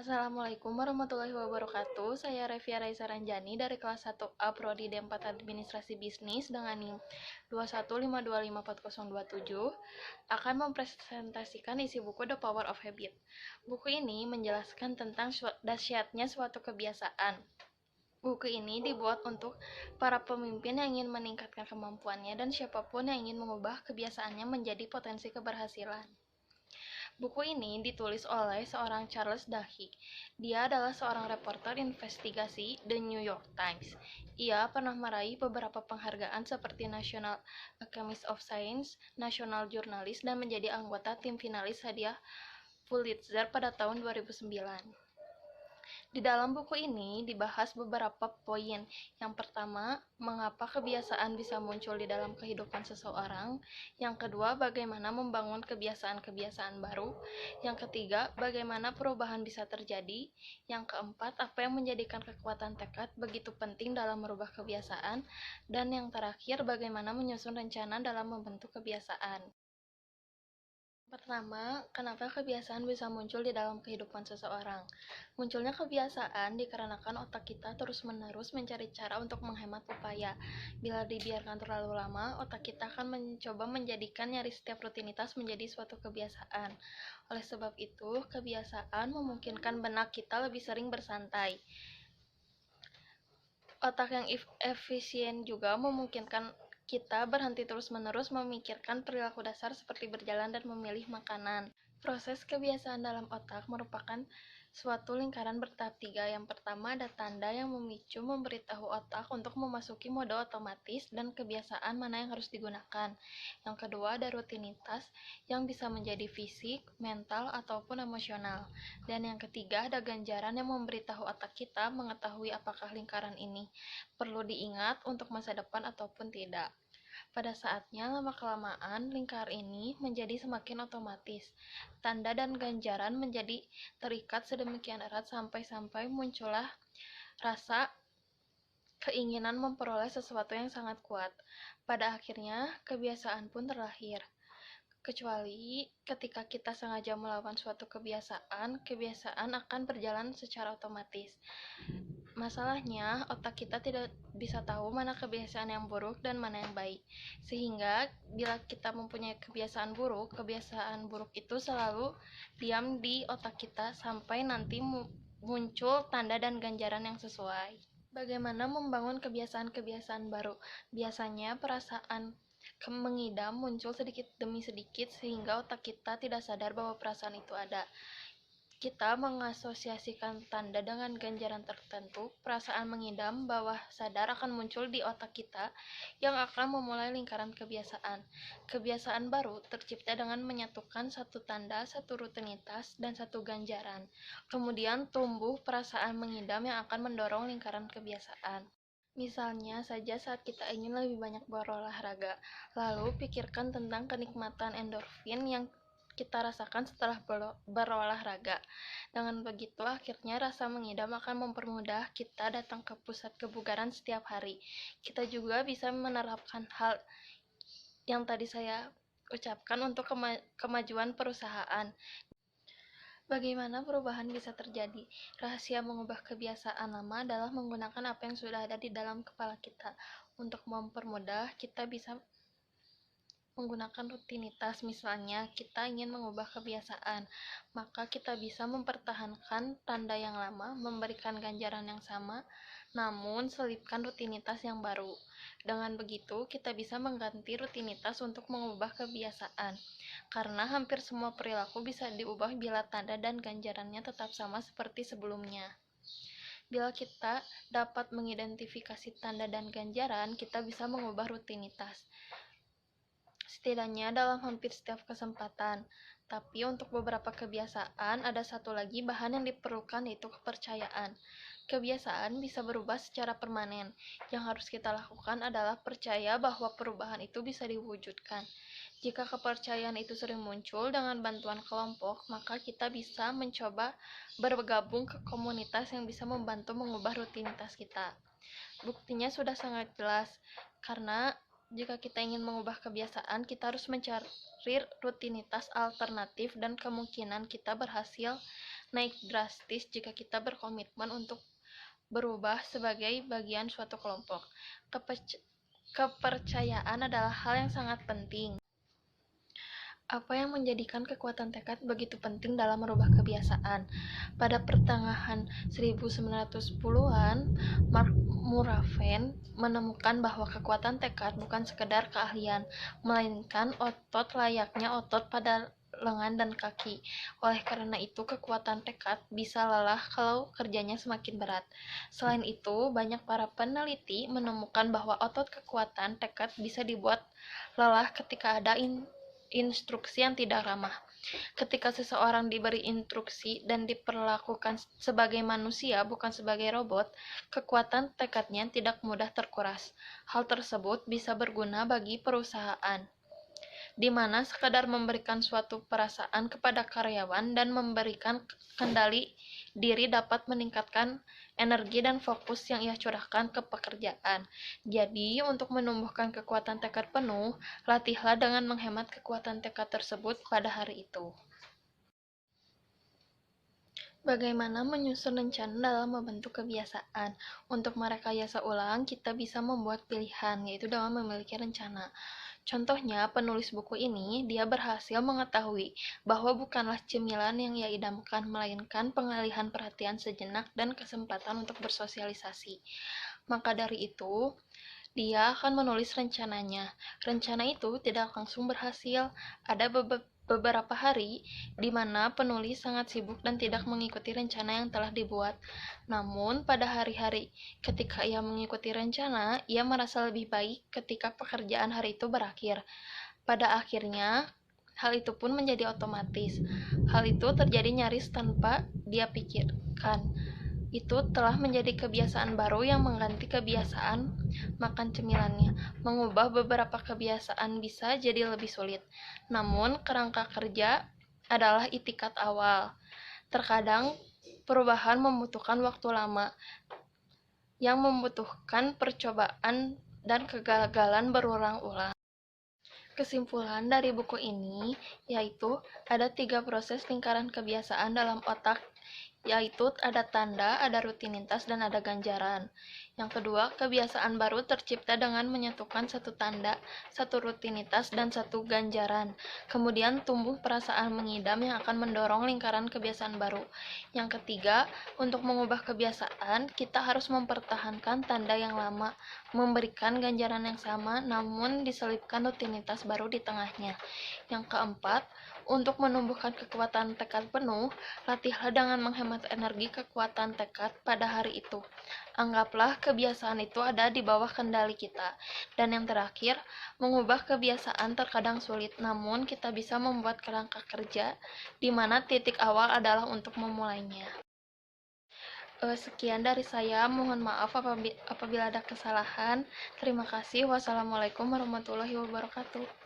Assalamualaikum warahmatullahi wabarakatuh. Saya Revia Raisa Ranjani dari kelas 1A Prodi D4 Administrasi Bisnis dengan NIM 215254027 akan mempresentasikan isi buku The Power of Habit. Buku ini menjelaskan tentang dahsyatnya suatu kebiasaan. Buku ini dibuat untuk para pemimpin yang ingin meningkatkan kemampuannya dan siapapun yang ingin mengubah kebiasaannya menjadi potensi keberhasilan. Buku ini ditulis oleh seorang Charles Duhigg. Dia adalah seorang reporter investigasi The New York Times. Ia pernah meraih beberapa penghargaan seperti National Academy of Science, National Journalist, dan menjadi anggota tim finalis hadiah Pulitzer pada tahun 2009. Di dalam buku ini dibahas beberapa poin. Yang pertama, mengapa kebiasaan bisa muncul di dalam kehidupan seseorang. Yang kedua, bagaimana membangun kebiasaan-kebiasaan baru. Yang ketiga, bagaimana perubahan bisa terjadi. Yang keempat, apa yang menjadikan kekuatan tekad begitu penting dalam merubah kebiasaan. Dan yang terakhir, bagaimana menyusun rencana dalam membentuk kebiasaan. Pertama, kenapa kebiasaan bisa muncul di dalam kehidupan seseorang? Munculnya kebiasaan dikarenakan otak kita terus-menerus mencari cara untuk menghemat upaya. Bila dibiarkan terlalu lama, otak kita akan mencoba menjadikan nyaris setiap rutinitas menjadi suatu kebiasaan. Oleh sebab itu, kebiasaan memungkinkan benak kita lebih sering bersantai. Otak yang efisien juga memungkinkan kita berhenti terus-menerus memikirkan perilaku dasar seperti berjalan dan memilih makanan. Proses kebiasaan dalam otak merupakan suatu lingkaran bertahap 3. Yang pertama ada tanda yang memicu memberitahu otak untuk memasuki mode otomatis dan kebiasaan mana yang harus digunakan. Yang kedua ada rutinitas yang bisa menjadi fisik, mental, ataupun emosional. Dan yang ketiga ada ganjaran yang memberitahu otak kita mengetahui apakah lingkaran ini perlu diingat untuk masa depan ataupun tidak. Pada saatnya, lama-kelamaan, lingkar ini menjadi semakin otomatis. Tanda dan ganjaran menjadi terikat sedemikian erat sampai-sampai muncullah rasa keinginan memperoleh sesuatu yang sangat kuat. Pada akhirnya, kebiasaan pun terlahir. Kecuali ketika kita sengaja melawan suatu kebiasaan, kebiasaan akan berjalan secara otomatis. Masalahnya, otak kita tidak bisa tahu mana kebiasaan yang buruk dan mana yang baik. Sehingga, bila kita mempunyai kebiasaan buruk itu selalu diam di otak kita sampai nanti muncul tanda dan ganjaran yang sesuai. Bagaimana membangun kebiasaan-kebiasaan baru? Biasanya perasaan mengidam muncul sedikit demi sedikit sehingga otak kita tidak sadar bahwa perasaan itu ada. Kita mengasosiasikan tanda dengan ganjaran tertentu. Perasaan mengidam bawah sadar akan muncul di otak kita yang akan memulai lingkaran kebiasaan. Kebiasaan baru tercipta dengan menyatukan satu tanda, satu rutinitas, dan satu ganjaran. Kemudian tumbuh perasaan mengidam yang akan mendorong lingkaran kebiasaan. Misalnya saja saat kita ingin lebih banyak berolahraga, lalu pikirkan tentang kenikmatan endorfin yang kita rasakan setelah berolahraga. Dengan begitu, akhirnya rasa mengidam akan mempermudah kita datang ke pusat kebugaran setiap hari. Kita juga bisa menerapkan hal yang tadi saya ucapkan untuk kemajuan perusahaan. Bagaimana perubahan bisa terjadi? Rahasia mengubah kebiasaan lama adalah menggunakan apa yang sudah ada di dalam kepala kita. Untuk mempermudah, kita bisa menggunakan rutinitas. Misalnya, kita ingin mengubah kebiasaan, maka kita bisa mempertahankan tanda yang lama, memberikan ganjaran yang sama, namun selipkan rutinitas yang baru. Dengan begitu, kita bisa mengganti rutinitas untuk mengubah kebiasaan, karena hampir semua perilaku bisa diubah bila tanda dan ganjarannya tetap sama seperti sebelumnya. Bila kita dapat mengidentifikasi tanda dan ganjaran, kita bisa mengubah rutinitas. Setidaknya dalam hampir setiap kesempatan. Tapi untuk beberapa kebiasaan, ada satu lagi bahan yang diperlukan, yaitu kepercayaan. Kebiasaan bisa berubah secara permanen. Yang harus kita lakukan adalah percaya bahwa perubahan itu bisa diwujudkan. Jika kepercayaan itu sering muncul dengan bantuan kelompok, maka kita bisa mencoba bergabung ke komunitas yang bisa membantu mengubah rutinitas kita. Buktinya sudah sangat jelas, karena jika kita ingin mengubah kebiasaan, kita harus mencari rutinitas alternatif dan kemungkinan kita berhasil naik drastis jika kita berkomitmen untuk berubah sebagai bagian suatu kelompok. Kepercayaan adalah hal yang sangat penting. Apa yang menjadikan kekuatan tekad begitu penting dalam merubah kebiasaan? Pada pertengahan 1910-an, Mark Muraven menemukan bahwa kekuatan tekad bukan sekedar keahlian, melainkan otot layaknya otot pada lengan dan kaki. Oleh karena itu, kekuatan tekad bisa lelah kalau kerjanya semakin berat. Selain itu, banyak para peneliti menemukan bahwa otot kekuatan tekad bisa dibuat lelah ketika ada instruksi yang tidak ramah. Ketika seseorang diberi instruksi dan diperlakukan sebagai manusia, bukan sebagai robot, kekuatan tekadnya tidak mudah terkuras. Hal tersebut bisa berguna bagi perusahaan, di mana sekadar memberikan suatu perasaan kepada karyawan dan memberikan kendali diri dapat meningkatkan energi dan fokus yang ia curahkan ke pekerjaan. Jadi, untuk menumbuhkan kekuatan tekad penuh, latihlah dengan menghemat kekuatan tekad tersebut pada hari itu. Bagaimana menyusun rencana dalam membentuk kebiasaan? Untuk merekayasa ulang, kita bisa membuat pilihan, yaitu dengan memiliki rencana. Contohnya, penulis buku ini, dia berhasil mengetahui bahwa bukanlah cemilan yang ia idamkan, melainkan pengalihan perhatian sejenak dan kesempatan untuk bersosialisasi. Maka dari itu, dia akan menulis rencananya. Rencana itu tidak langsung berhasil. Ada beberapa hari di mana penulis sangat sibuk dan tidak mengikuti rencana yang telah dibuat. Namun, pada hari-hari ketika ia mengikuti rencana, ia merasa lebih baik ketika pekerjaan hari itu berakhir. Pada akhirnya, hal itu pun menjadi otomatis. Hal itu terjadi nyaris tanpa dia pikirkan. Itu telah menjadi kebiasaan baru yang mengganti kebiasaan makan cemilannya. Mengubah beberapa kebiasaan bisa jadi lebih sulit. Namun, kerangka kerja adalah itikat awal. Terkadang, perubahan membutuhkan waktu lama, yang membutuhkan percobaan dan kegagalan berulang-ulang. Kesimpulan dari buku ini yaitu ada 3 proses lingkaran kebiasaan dalam otak, yaitu ada tanda, ada rutinitas, dan ada ganjaran. Yang kedua, kebiasaan baru tercipta dengan menyatukan satu tanda, satu rutinitas, dan satu ganjaran. Kemudian tumbuh perasaan mengidam yang akan mendorong lingkaran kebiasaan baru. Yang ketiga, untuk mengubah kebiasaan, kita harus mempertahankan tanda yang lama, memberikan ganjaran yang sama, namun diselipkan rutinitas baru di tengahnya. Yang keempat, untuk menumbuhkan kekuatan tekad penuh, latihlah dengan menghemat energi kekuatan tekad pada hari itu. Anggaplah kebiasaan itu ada di bawah kendali kita. Dan yang terakhir, mengubah kebiasaan terkadang sulit, namun kita bisa membuat kerangka kerja di mana titik awal adalah untuk memulainya. Sekian dari saya, mohon maaf apabila ada kesalahan. Terima kasih. Wassalamualaikum warahmatullahi wabarakatuh.